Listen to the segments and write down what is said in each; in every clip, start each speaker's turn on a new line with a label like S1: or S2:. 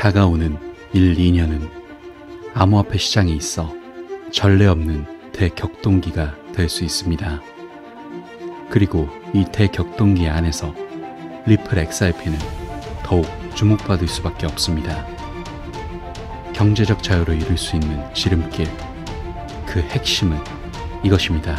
S1: 다가오는 1, 2년은 암호화폐 시장에 있어 전례 없는 대격동기가 될 수 있습니다. 그리고 이 대격동기 안에서 리플 XRP는 더욱 주목받을 수밖에 없습니다. 경제적 자유를 이룰 수 있는 지름길, 그 핵심은 이것입니다.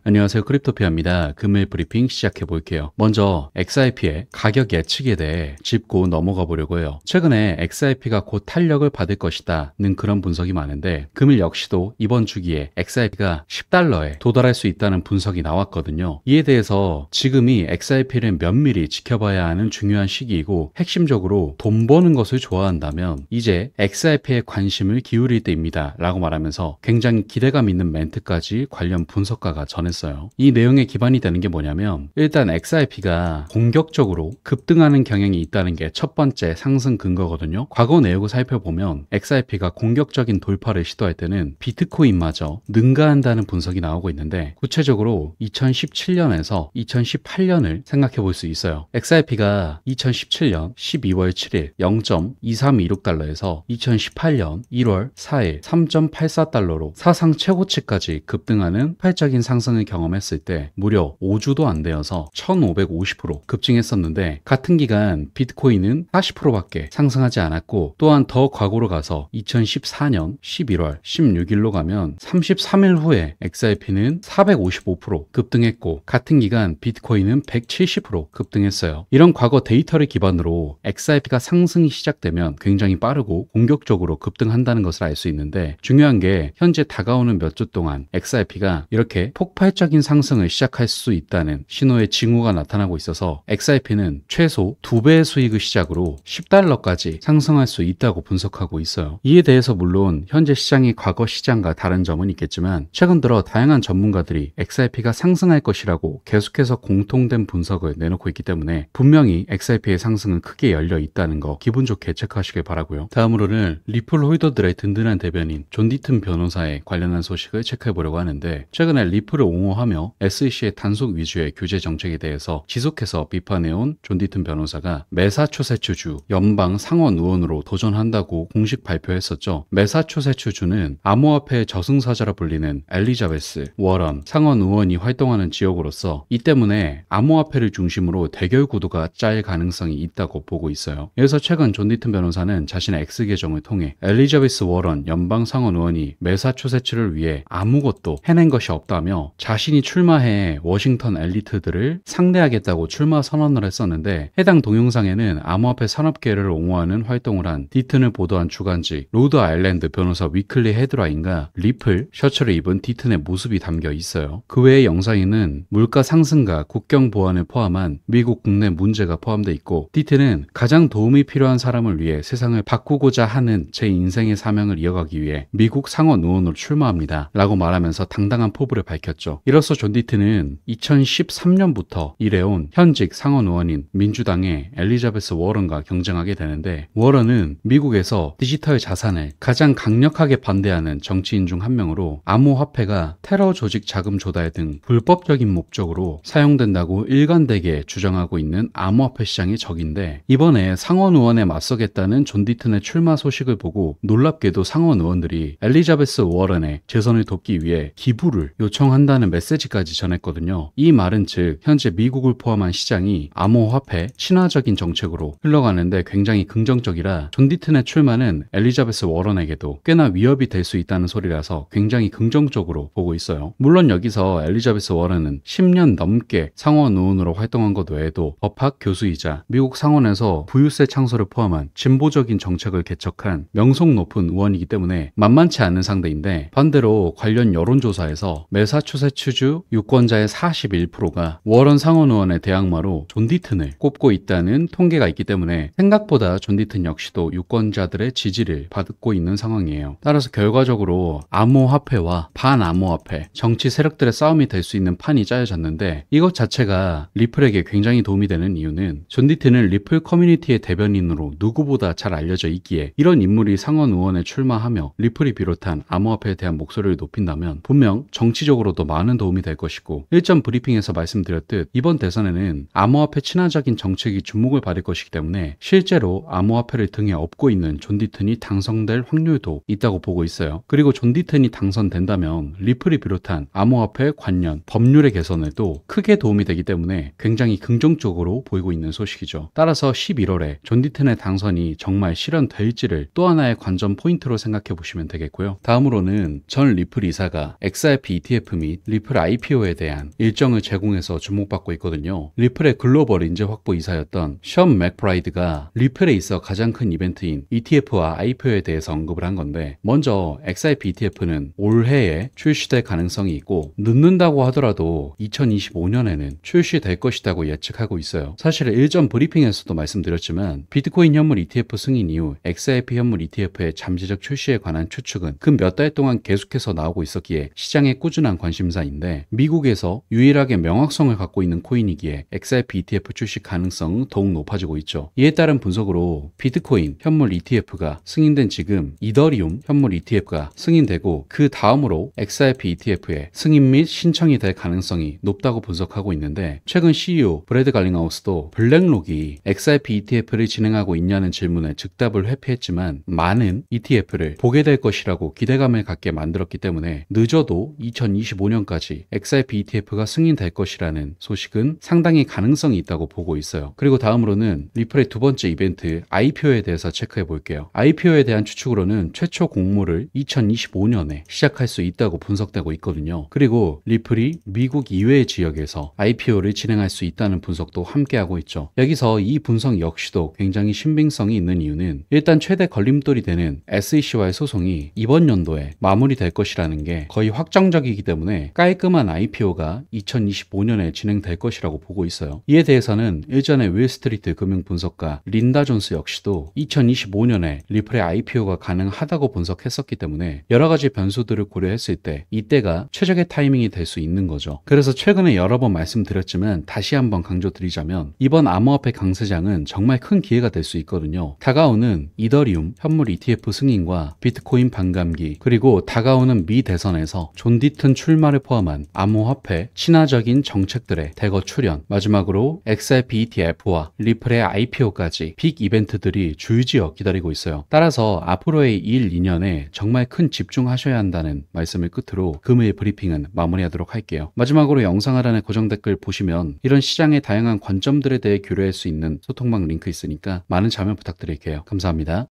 S1: 안녕하세요, 크립토피아입니다. 금일 브리핑 시작해 볼게요. 먼저 XRP의 가격 예측에 대해 짚고 넘어가 보려고 해요. 최근에 XRP가 곧 탄력을 받을 것이다 는 그런 분석이 많은데, 금일 역시도 이번 주기에 XRP가 10달러에 도달할 수 있다는 분석이 나왔거든요. 이에 대해서 지금이 XRP를 면밀히 지켜봐야 하는 중요한 시기이고, 핵심적으로 돈 버는 것을 좋아한다면 이제 XRP에 관심을 기울일 때입니다 라고 말하면서 굉장히 기대감 있는 멘트까지 관련 분석가가 전했습니다. 이 내용에 기반이 되는 게 뭐냐면, 일단 XRP가 공격적으로 급등하는 경향이 있다는 게 첫 번째 상승 근거거든요. 과거 내역을 살펴보면 XRP가 공격적인 돌파를 시도할 때는 비트코인마저 능가한다는 분석이 나오고 있는데, 구체적으로 2017년에서 2018년을 생각해 볼 수 있어요. XRP가 2017년 12월 7일 0.2326달러에서 2018년 1월 4일 3.84달러로 사상 최고치까지 급등하는 폭발적인 상승을 경험했을 때 무려 5주도 안 되어서 1550% 급증했었는데, 같은 기간 비트코인은 40%밖에 상승하지 않았고, 또한 더 과거로 가서 2014년 11월 16일로 가면 33일 후에 XRP는 455% 급등했고, 같은 기간 비트코인은 170% 급등했어요. 이런 과거 데이터를 기반으로 XRP가 상승이 시작되면 굉장히 빠르고 공격적으로 급등한다는 것을 알 수 있는데, 중요한 게 현재 다가오는 몇 주 동안 XRP가 이렇게 폭발적인 상승을 시작할 수 있다는 신호의 징후가 나타나고 있어서 XRP는 최소 2배의 수익을 시작으로 10달러까지 상승할 수 있다고 분석하고 있어요. 이에 대해서 물론 현재 시장이 과거 시장과 다른 점은 있겠지만, 최근 들어 다양한 전문가들이 XRP가 상승할 것이라고 계속해서 공통된 분석을 내놓고 있기 때문에 분명히 XRP의 상승은 크게 열려 있다는 거 기분 좋게 체크하시길 바라고요. 다음으로는 리플 홀더들의 든든한 대변인 존 디튼 변호사에 관련한 소식을 체크해 보려고 하는데, 최근에 리플을 옹호하며 SEC의 단속 위주의 규제 정책에 대해서 지속해서 비판해온 존 디튼 변호사가 매사추세츠주 연방 상원 의원으로 도전한다고 공식 발표했었죠. 매사추세츠주는 암호화폐의 저승사자라 불리는 엘리자베스 워런 상원 의원이 활동하는 지역으로서 이 때문에 암호화폐를 중심으로 대결 구도가 짜일 가능성이 있다고 보고 있어요. 그래서 최근 존 디튼 변호사는 자신의 X 계정을 통해 엘리자베스 워런 연방 상원 의원이 매사추세츠를 위해 아무것도 해낸 것이 없다며 자신이 출마해 워싱턴 엘리트들을 상대하겠다고 출마 선언을 했었는데, 해당 동영상에는 암호화폐 산업계를 옹호하는 활동을 한 디튼을 보도한 주간지 로드 아일랜드 변호사 위클리 헤드라인과 리플 셔츠를 입은 디튼의 모습이 담겨 있어요. 그 외의 영상에는 물가 상승과 국경 보안을 포함한 미국 국내 문제가 포함되어 있고, 디튼은 가장 도움이 필요한 사람을 위해 세상을 바꾸고자 하는 제 인생의 사명을 이어가기 위해 미국 상원 의원으로 출마합니다 라고 말하면서 당당한 포부를 밝혔죠. 이로써 존 디튼은 2013년부터 일해온 현직 상원 의원인 민주당의 엘리자베스 워런과 경쟁하게 되는데, 워런은 미국에서 디지털 자산을 가장 강력하게 반대하는 정치인 중 한 명으로 암호화폐가 테러 조직 자금 조달 등 불법적인 목적으로 사용된다고 일관되게 주장하고 있는 암호화폐 시장의 적인데, 이번에 상원 의원에 맞서겠다는 존 디튼의 출마 소식을 보고 놀랍게도 상원 의원들이 엘리자베스 워런의 재선을 돕기 위해 기부를 요청한다는 메시지까지 전했거든요. 이 말은 즉 현재 미국을 포함한 시장이 암호화폐 친화적인 정책으로 흘러가는데 굉장히 긍정적이라, 존 디튼의 출마는 엘리자베스 워런에게도 꽤나 위협이 될 수 있다는 소리라서 굉장히 긍정적으로 보고 있어요. 물론 여기서 엘리자베스 워런은 10년 넘게 상원 의원으로 활동한 것 외에도 법학 교수이자 미국 상원에서 부유세 창소를 포함한 진보적인 정책을 개척한 명성 높은 의원이기 때문에 만만치 않은 상대인데, 반대로 관련 여론조사에서 매사추세츠주 유권자의 41%가 워런 상원 의원의 대항마로 존 디튼을 꼽고 있다는 통계가 있기 때문에 생각보다 존 디튼 역시도 유권자들의 지지를 받고 있는 상황이에요. 따라서 결과적으로 암호화폐와 반암호화폐 정치 세력들의 싸움이 될 수 있는 판이 짜여졌는데, 이것 자체가 리플에게 굉장히 도움이 되는 이유는 존 디튼은 리플 커뮤니티의 대변인으로 누구보다 잘 알려져 있기에, 이런 인물이 상원 의원에 출마하며 리플이 비롯한 암호화폐에 대한 목소리를 높인다면 분명 정치적으로도 많은 많은 도움이 될 것이고, 일전 브리핑에서 말씀드렸듯 이번 대선에는 암호화폐 친화적인 정책이 주목을 받을 것이기 때문에 실제로 암호화폐를 등에 업고 있는 존 디튼이 당선될 확률도 있다고 보고 있어요. 그리고 존 디튼이 당선된다면 리플이 비롯한 암호화폐 관련 법률의 개선에도 크게 도움이 되기 때문에 굉장히 긍정적으로 보이고 있는 소식이죠. 따라서 11월에 존 디튼의 당선이 정말 실현될지를 또 하나의 관전 포인트로 생각해 보시면 되겠고요. 다음으로는 전 리플 이사가 XRP ETF 및 리플 IPO에 대한 일정을 제공해서 주목받고 있거든요. 리플의 글로벌 인재 확보 이사였던 션 맥브라이드가 리플에 있어 가장 큰 이벤트인 ETF와 IPO에 대해서 언급을 한 건데, 먼저 XRP ETF는 올해에 출시될 가능성이 있고 늦는다고 하더라도 2025년에는 출시될 것이라고 예측하고 있어요. 사실 일전 브리핑에서도 말씀드렸지만 비트코인 현물 ETF 승인 이후 XRP 현물 ETF의 잠재적 출시에 관한 추측은 그 몇 달 동안 계속해서 나오고 있었기에 시장의 꾸준한 관심사인데, 미국에서 유일하게 명확성을 갖고 있는 코인이기에 XRP ETF 출시 가능성은 더욱 높아지고 있죠. 이에 따른 분석으로 비트코인 현물 ETF가 승인된 지금 이더리움 현물 ETF가 승인되고 그 다음으로 XRP ETF의 승인 및 신청이 될 가능성이 높다고 분석하고 있는데, 최근 CEO 브래드 갈링하우스도 블랙록이 XRP ETF를 진행하고 있냐는 질문에 즉답을 회피했지만 많은 ETF를 보게 될 것이라고 기대감을 갖게 만들었기 때문에 늦어도 2025년까지 XRP ETF가 승인될 것이라는 소식은 상당히 가능성이 있다고 보고 있어요. 그리고 다음으로는 리플의 두 번째 이벤트 IPO에 대해서 체크해 볼게요. IPO에 대한 추측으로는 최초 공모를 2025년에 시작할 수 있다고 분석되고 있거든요. 그리고 리플이 미국 이외의 지역에서 IPO를 진행할 수 있다는 분석도 함께하고 있죠. 여기서 이 분석 역시도 굉장히 신빙성이 있는 이유는 일단 최대 걸림돌이 되는 SEC와의 소송이 이번 연도에 마무리될 것이라는 게 거의 확정적이기 때문에 깔끔한 IPO가 2025년에 진행될 것이라고 보고 있어요. 이에 대해서는 일전에 윌스트리트 금융분석가 린다 존스 역시도 2025년에 리플의 IPO가 가능하다고 분석했었기 때문에 여러 가지 변수들을 고려했을 때 이때가 최적의 타이밍이 될 수 있는 거죠. 그래서 최근에 여러 번 말씀드렸지만 다시 한번 강조드리자면 이번 암호화폐 강세장은 정말 큰 기회가 될 수 있거든요. 다가오는 이더리움 현물 ETF 승인과 비트코인 반감기, 그리고 다가오는 미 대선에서 존 디튼 출마를 포함한 암호화폐 친화적인 정책들의 대거 출현, 마지막으로 XRP ETF와 리플의 IPO까지 빅 이벤트들이 줄지어 기다리고 있어요. 따라서 앞으로의 1, 2년에 정말 큰 집중하셔야 한다는 말씀을 끝으로 금일 브리핑은 마무리하도록 할게요. 마지막으로 영상 하단에 고정 댓글 보시면 이런 시장의 다양한 관점들에 대해 교류할 수 있는 소통방 링크 있으니까 많은 참여 부탁드릴게요. 감사합니다.